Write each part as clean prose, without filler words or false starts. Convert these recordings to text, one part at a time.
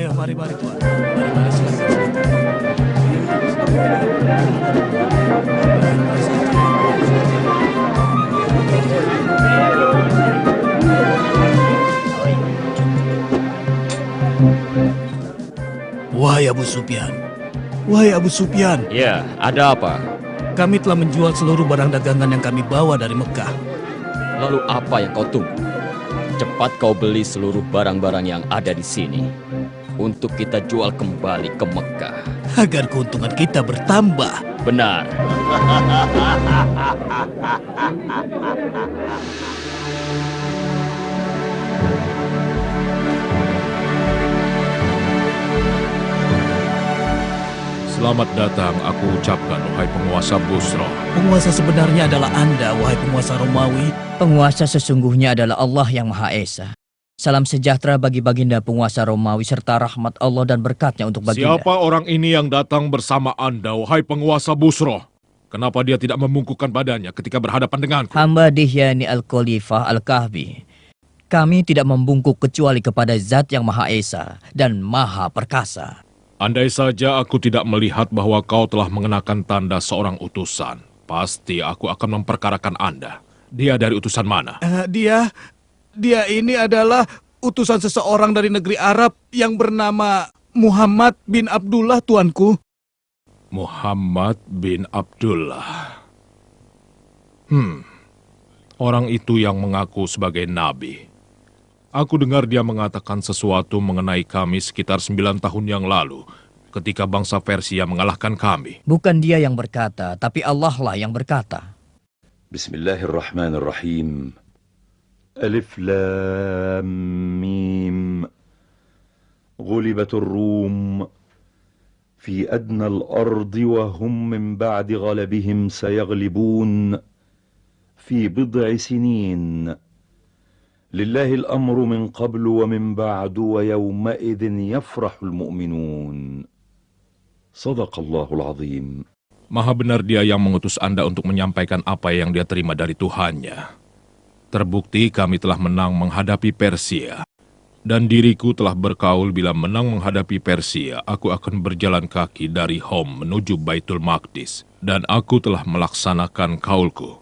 Ayo, mari Tuan. Mari silakan. Wahai Abu Sufyan. Ya, ada apa? Kami telah menjual seluruh barang dagangan yang kami bawa dari Mekah. Lalu apa yang kau tunggu? Cepat kau beli seluruh barang-barang yang ada di sini untuk kita jual kembali ke Mekah. Agar keuntungan kita bertambah. Benar. Selamat datang, aku ucapkan, wahai penguasa Busra. Penguasa sebenarnya adalah Anda, wahai penguasa Romawi. Penguasa sesungguhnya adalah Allah yang Maha Esa. Salam sejahtera bagi baginda penguasa Romawi serta rahmat Allah dan berkatnya untuk baginda. Siapa orang ini yang datang bersama Anda, wahai penguasa Busra? Kenapa dia tidak membungkukkan badannya ketika berhadapan denganku? Hamba Dihyani Al-Khalifah Al-Kahfi. Kami tidak membungkuk kecuali kepada Zat yang Maha Esa dan Maha Perkasa. Andai saja aku tidak melihat bahwa kau telah mengenakan tanda seorang utusan, pasti aku akan memperkarakan Anda. Dia dari utusan mana? Dia ini adalah utusan seseorang dari negeri Arab yang bernama Muhammad bin Abdullah, tuanku. Muhammad bin Abdullah. Orang itu yang mengaku sebagai nabi. Aku dengar dia mengatakan sesuatu mengenai kami sekitar 9 tahun yang lalu, ketika bangsa Persia mengalahkan kami. Bukan dia yang berkata, tapi Allah lah yang berkata. Bismillahirrahmanirrahim. Alif Lam Mim. Ghulibatur Rum. Fi adna al-ardi wa hum min ba'di ghalabihim sayaglibun. Fi bid'i sinin. لله الأمر من قبل ومن بعد ويومئذ يفرح المؤمنون صدق الله العظيم. Maha benar dia yang mengutus Anda untuk menyampaikan apa yang dia terima dari Tuhannya. Terbukti kami telah menang menghadapi Persia. Dan diriku telah berkaul bila menang menghadapi Persia, aku akan berjalan kaki dari Hom menuju Baitul Maqdis. Dan aku telah melaksanakan kaulku.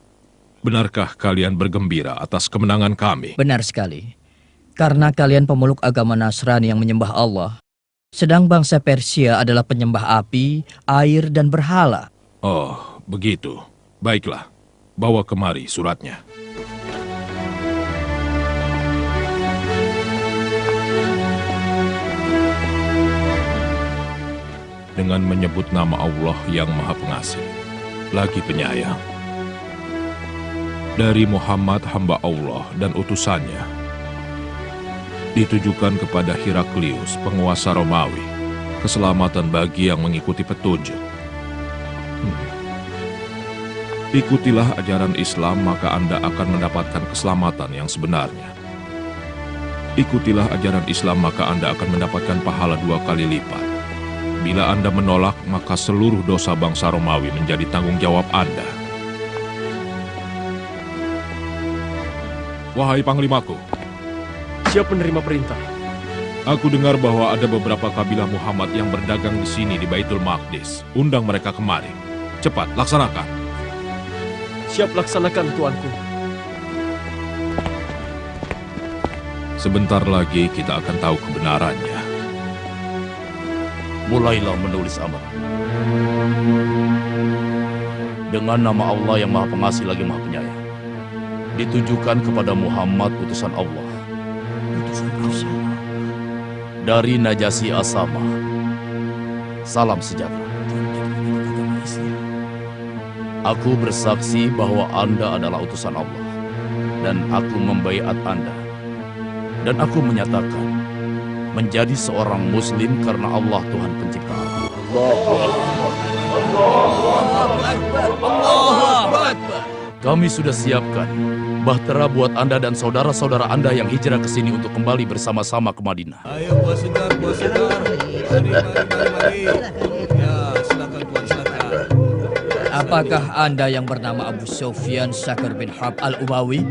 Benarkah kalian bergembira atas kemenangan kami? Benar sekali. Karena kalian pemeluk agama Nasrani yang menyembah Allah, sedang bangsa Persia adalah penyembah api, air, dan berhala. Oh, begitu. Baiklah, bawa kemari suratnya. Dengan menyebut nama Allah yang Maha Pengasih, lagi penyayang. Dari Muhammad hamba Allah dan utusannya, ditujukan kepada Heraklius, penguasa Romawi, keselamatan bagi yang mengikuti petunjuk. Ikutilah ajaran Islam, maka Anda akan mendapatkan keselamatan yang sebenarnya. Ikutilah ajaran Islam, maka Anda akan mendapatkan pahala 2 kali lipat. Bila Anda menolak, maka seluruh dosa bangsa Romawi menjadi tanggung jawab Anda. Wahai Panglimaku, siap menerima perintah. Aku dengar bahwa ada beberapa kabilah Muhammad yang berdagang di sini di Baitul Maqdis. Undang mereka kemari. Cepat, laksanakan. Siap laksanakan, tuanku. Sebentar lagi kita akan tahu kebenarannya. Mulailah menulis amanat. Dengan nama Allah yang Maha Pengasih lagi Maha Penyayang. Ditujukan kepada Muhammad utusan Allah. Dari Najasyi Asama. Salam sejahtera. Aku bersaksi bahwa Anda adalah utusan Allah. Dan aku membaiat Anda. Dan aku menyatakan menjadi seorang Muslim karena Allah Tuhan Pencipta. Kami sudah siapkan bahtera buat Anda dan saudara-saudara Anda yang hijrah ke sini untuk kembali bersama-sama ke Madinah. Ayo buat segar. Mari. Ya, silakan Tuan, silakan. Apakah Anda yang bernama Abu Sufyan Syakir bin Harb Al-Umawi?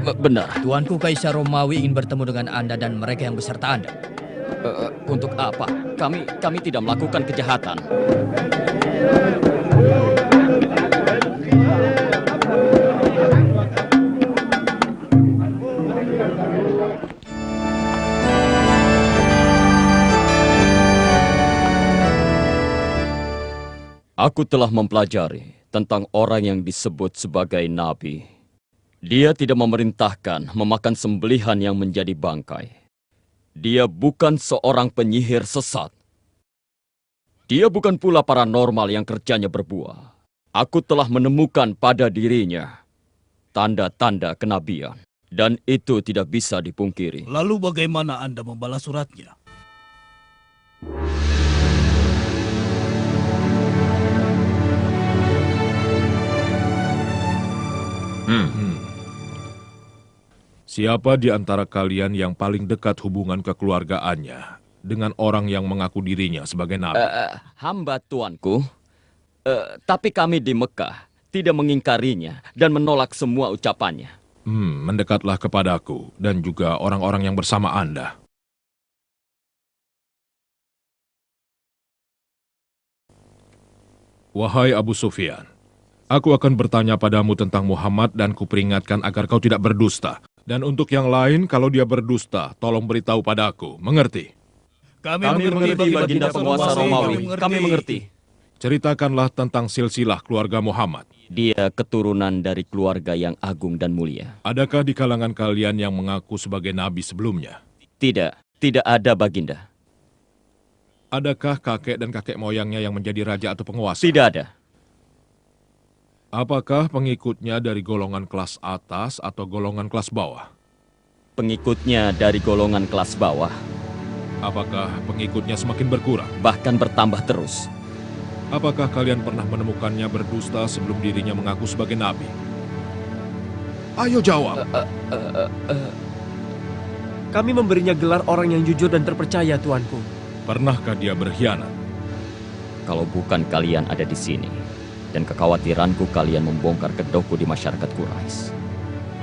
Benar. Tuanku Kaisar Romawi ingin bertemu dengan Anda dan mereka yang beserta Anda. Untuk apa? Kami tidak melakukan kejahatan. Aku telah mempelajari tentang orang yang disebut sebagai nabi. Dia tidak memerintahkan memakan sembelihan yang menjadi bangkai. Dia bukan seorang penyihir sesat. Dia bukan pula paranormal yang kerjanya berbuah. Aku telah menemukan pada dirinya tanda-tanda kenabian. Dan itu tidak bisa dipungkiri. Lalu bagaimana Anda membalas suratnya? Siapa di antara kalian yang paling dekat hubungan kekeluargaannya dengan orang yang mengaku dirinya sebagai nabi? Hamba tuanku, tapi kami di Mekah tidak mengingkarinya dan menolak semua ucapannya. Mendekatlah kepadaku dan juga orang-orang yang bersama Anda. Wahai Abu Sufyan, aku akan bertanya padamu tentang Muhammad dan kuperingatkan agar kau tidak berdusta. Dan untuk yang lain, kalau dia berdusta, tolong beritahu padaku. Mengerti? Kami mengerti, Baginda Penguasa Romawi. Kami mengerti. Ceritakanlah tentang silsilah keluarga Muhammad. Dia keturunan dari keluarga yang agung dan mulia. Adakah di kalangan kalian yang mengaku sebagai nabi sebelumnya? Tidak ada, Baginda. Adakah kakek dan kakek moyangnya yang menjadi raja atau penguasa? Tidak ada. Apakah pengikutnya dari golongan kelas atas atau golongan kelas bawah? Pengikutnya dari golongan kelas bawah. Apakah pengikutnya semakin berkurang? Bahkan bertambah terus. Apakah kalian pernah menemukannya berdusta sebelum dirinya mengaku sebagai nabi? Ayo jawab. Kami memberinya gelar orang yang jujur dan terpercaya, tuanku. Pernahkah dia berkhianat? Kalau bukan kalian ada di sini, dan kekhawatiranku kalian membongkar kedokku di masyarakat Quraisy,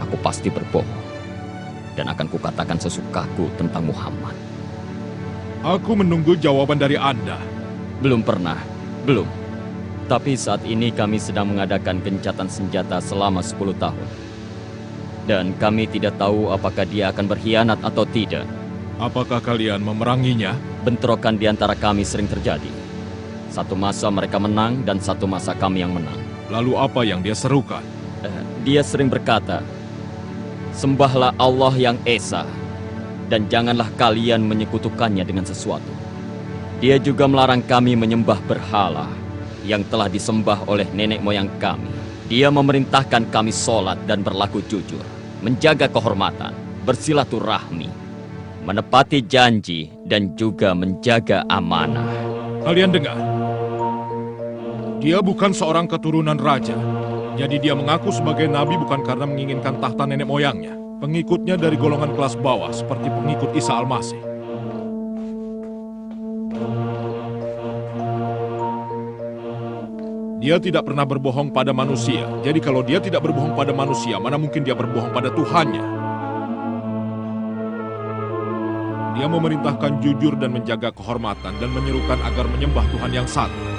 aku pasti berbohong dan akan kukatakan sesukaku tentang Muhammad. Aku menunggu jawaban dari Anda. Belum pernah, belum. Tapi saat ini kami sedang mengadakan gencatan senjata selama 10 tahun. Dan kami tidak tahu apakah dia akan berkhianat atau tidak. Apakah kalian memeranginya? Bentrokan di antara kami sering terjadi. Satu masa mereka menang dan satu masa kami yang menang. Lalu apa yang dia serukan? Dia sering berkata, "Sembahlah Allah yang Esa, dan janganlah kalian menyekutukannya dengan sesuatu." Dia juga melarang kami menyembah berhala yang telah disembah oleh nenek moyang kami. Dia memerintahkan kami sholat dan berlaku jujur, menjaga kehormatan, bersilaturahmi, menepati janji, dan juga menjaga amanah. Kalian dengar? Dia bukan seorang keturunan raja. Jadi dia mengaku sebagai nabi bukan karena menginginkan tahta nenek moyangnya. Pengikutnya dari golongan kelas bawah seperti pengikut Isa Al-Masih. Dia tidak pernah berbohong pada manusia. Jadi kalau dia tidak berbohong pada manusia, mana mungkin dia berbohong pada Tuhannya? Dia memerintahkan jujur dan menjaga kehormatan dan menyerukan agar menyembah Tuhan yang satu.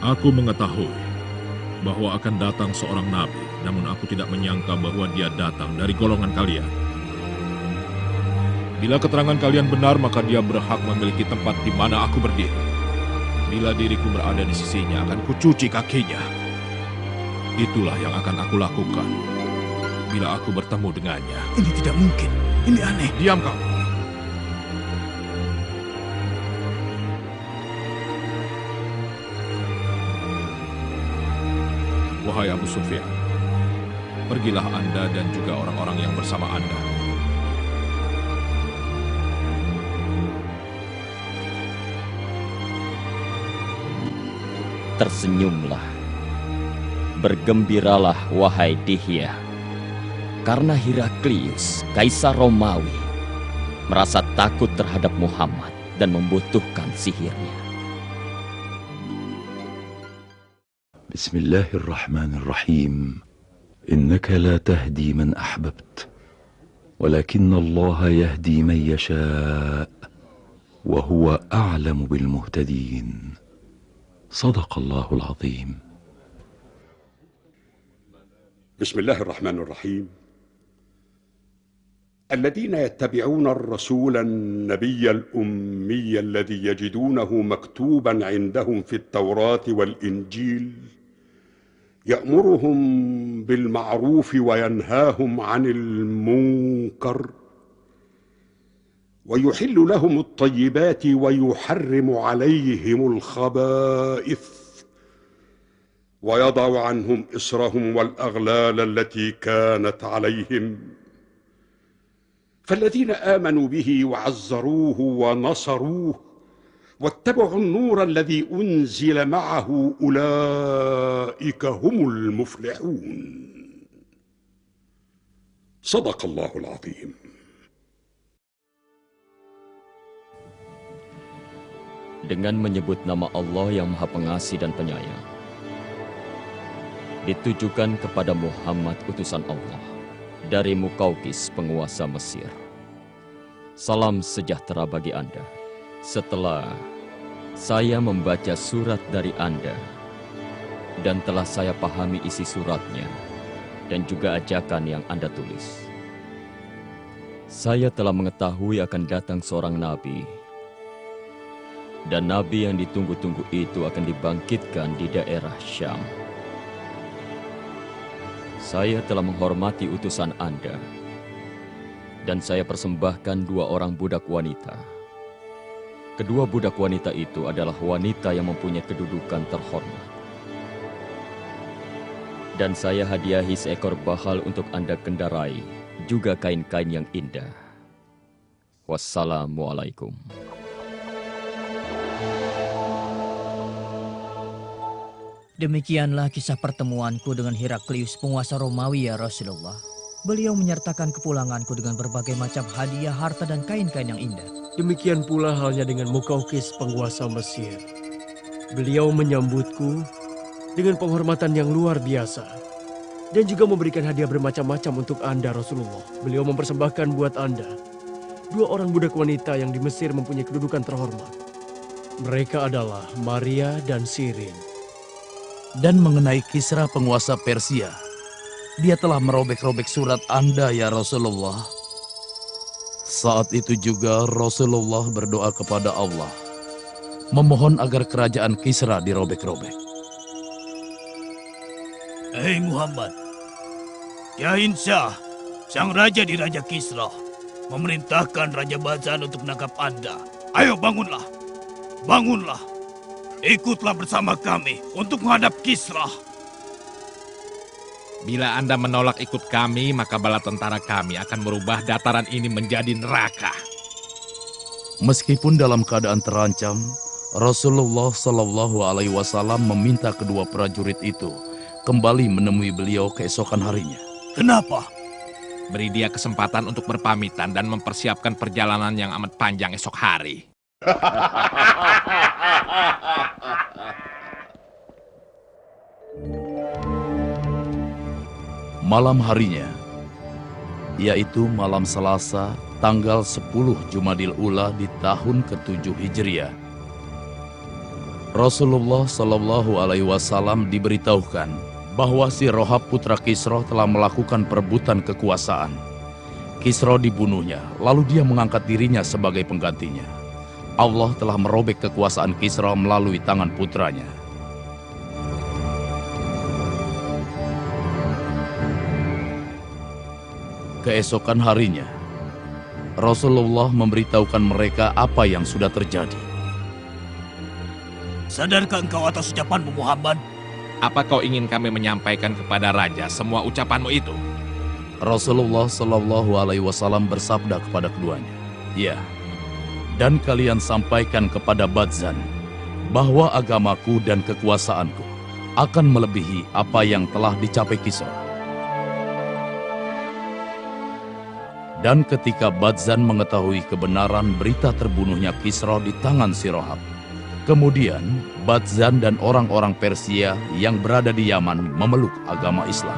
Aku mengetahui bahwa akan datang seorang nabi, namun aku tidak menyangka bahwa dia datang dari golongan kalian. Bila keterangan kalian benar, maka dia berhak memiliki tempat di mana aku berdiri. Bila diriku berada di sisinya, akan kucuci kakinya. Itulah yang akan aku lakukan bila aku bertemu dengannya. Ini tidak mungkin. Ini aneh. Diam kau. Wahai Abu Sufyan, pergilah Anda dan juga orang-orang yang bersama Anda. Tersenyumlah. Bergembiralah, wahai Dihya. Karena Heraklius, Kaisar Romawi, merasa takut terhadap Muhammad dan membutuhkan sihirnya. بسم الله الرحمن الرحيم إنك لا تهدي من أحببت ولكن الله يهدي من يشاء. ولكن الله يهدي من يشاء وهو أعلم بالمهتدين. صدق الله العظيم. بسم الله الرحمن الرحيم. الذين يتبعون الرسول النبي الأمي الذي يجدونه مكتوبا عندهم في التوراة والإنجيل يأمرهم بالمعروف وينهاهم عن المنكر ويحل لهم الطيبات ويحرم عليهم الخبائث ويضع عنهم إصرهم والأغلال التي كانت عليهم. فالذين آمنوا به وعزروه ونصروه واتبعوا النور الذي أنزل معه أولئك هم المفلحون. صدق الله العظيم. Dengan menyebut nama Allah yang Maha Pengasih dan Penyayang, ditujukan kepada Muhammad utusan Allah dari Mukaukis penguasa Mesir. Salam sejahtera bagi Anda. Setelah saya membaca surat dari Anda dan telah saya pahami isi suratnya dan juga ajakan yang Anda tulis, saya telah mengetahui akan datang seorang nabi, dan nabi yang ditunggu-tunggu itu akan dibangkitkan di daerah Syam. Saya telah menghormati utusan Anda, dan saya persembahkan 2 orang budak wanita. Kedua budak wanita itu adalah wanita yang mempunyai kedudukan terhormat. Dan saya hadiahi seekor bahal untuk Anda kendarai, juga kain-kain yang indah. Wassalamualaikum. Demikianlah kisah pertemuanku dengan Heraklius, penguasa Romawi, ya Rasulullah. Beliau menyertakan kepulanganku dengan berbagai macam hadiah, harta, dan kain-kain yang indah. Demikian pula halnya dengan Mukaukis penguasa Mesir. Beliau menyambutku dengan penghormatan yang luar biasa dan juga memberikan hadiah bermacam-macam untuk Anda, Rasulullah. Beliau mempersembahkan buat Anda 2 orang budak wanita yang di Mesir mempunyai kedudukan terhormat. Mereka adalah Maria dan Sirin. Dan mengenai Kisra penguasa Persia, dia telah merobek-robek surat Anda, ya Rasulullah. Saat itu juga Rasulullah berdoa kepada Allah, memohon agar kerajaan Kisra dirobek-robek. Hei Muhammad, Yahin Shah, sang raja di Raja Kisra, memerintahkan Raja Bazan untuk menangkap Anda. Ayo bangunlah, bangunlah. Ikutlah bersama kami untuk menghadap Kisra. Bila Anda menolak ikut kami, maka bala tentara kami akan merubah dataran ini menjadi neraka. Meskipun dalam keadaan terancam, Rasulullah Shallallahu Alaihi Wasallam meminta kedua prajurit itu kembali menemui beliau keesokan harinya. Kenapa? Beri dia kesempatan untuk berpamitan dan mempersiapkan perjalanan yang amat panjang esok hari. Malam harinya, yaitu malam Selasa, tanggal 10 Jumadil Ula di tahun ke-7 Hijriah, Rasulullah Shallallahu Alaihi Wasallam diberitahukan bahwa si Rohab putra Kisra telah melakukan perebutan kekuasaan. Kisra dibunuhnya, lalu dia mengangkat dirinya sebagai penggantinya. Allah telah merobek kekuasaan Kisra melalui tangan putranya. Keesokan harinya, Rasulullah memberitahukan mereka apa yang sudah terjadi. Sadarkah engkau atas ucapanmu, Muhammad? Apa kau ingin kami menyampaikan kepada raja semua ucapanmu itu? Rasulullah Shallallahu Alaihi Wasallam bersabda kepada keduanya, "Ya, dan kalian sampaikan kepada Badzan bahwa agamaku dan kekuasaanku akan melebihi apa yang telah dicapai Kisra." Dan ketika Badzan mengetahui kebenaran berita terbunuhnya Kisra di tangan si Rohab, kemudian Badzan dan orang-orang Persia yang berada di Yaman memeluk agama Islam.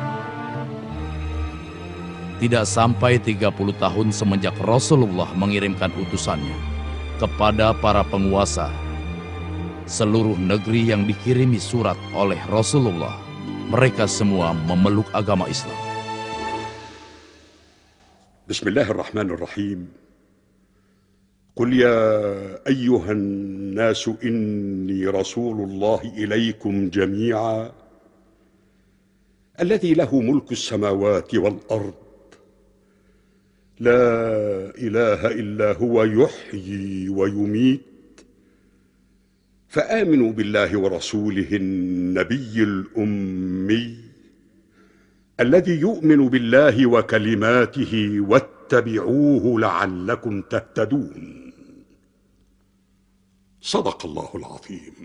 tidak sampai 30 tahun semenjak Rasulullah mengirimkan utusannya kepada para penguasa seluruh negeri yang dikirimi surat oleh Rasulullah, mereka semua memeluk agama Islam. Bismillahirrahmanirrahim. Qul ya ayyuhan nasu inni rasulullah ilaikum jami'a alladhi lahu mulku as-samawati wal ard la ilaha illa huwa yuhyi wa yumit فآمنوا بالله ورسوله النبي الأمي الذي يؤمن بالله وكلماته واتبعوه لعلكم تهتدون. صدق الله العظيم.